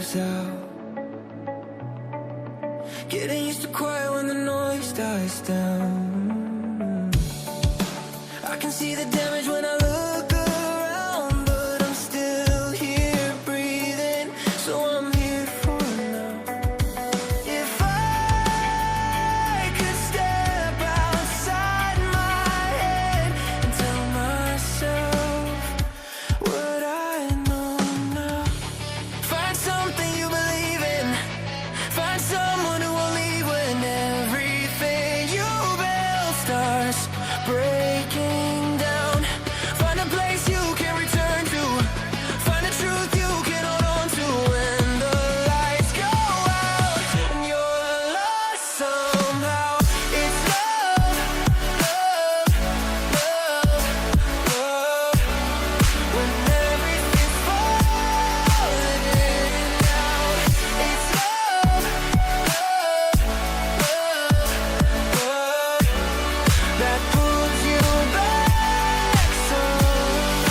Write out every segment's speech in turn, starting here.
gives out. Getting used to quiet when the noise dies down. I can see the damage when I look around, but I'm still here breathing, so I'm here for now. If I could step outside my head and tell myself what I know now. Find something you believe in. Find someone who won't leave when everything you build starts breaking down. Find a place you can return to. Find a truth you can hold on to when the lights go out and you're lost somehow. It's love, love, love, love. When everything's falling out, it's love, love, love, love that pulls you back somehow.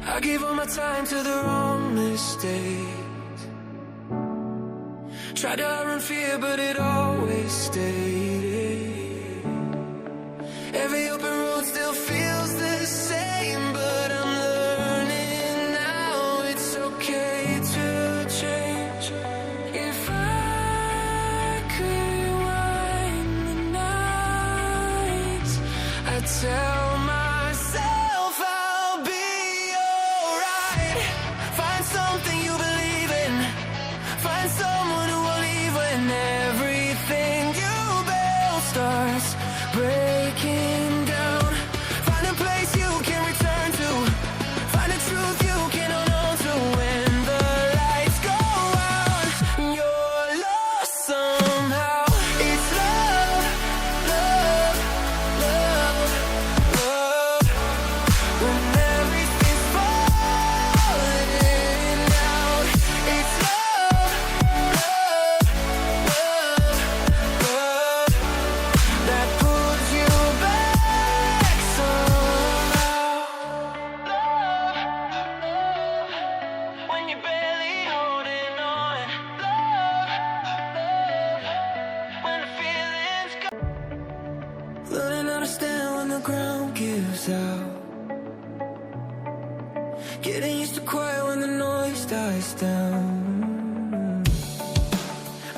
I gave all my time to the wrong mistakes. Tried to outrun fear, but it always stayed. Every open road still feels the same, but I'm learning now it's okay to change. If I could rewind the nights, I'd tell myself I'll be alright. Find something you believe in. Find someone who will leave when everything you build starts breaking down. Find a place you can return to. Find a truth you can hold on to when the lights go out and you're lost somehow. It's love, love, love, love. When everything's falling out, it's love, love, love, love that pulls you back somehow. Love, when you're barely holding on. Love, when the feeling's gone. Learning how to stand when the ground gives out. Getting used to quiet when the noise dies down.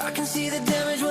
I can see the damage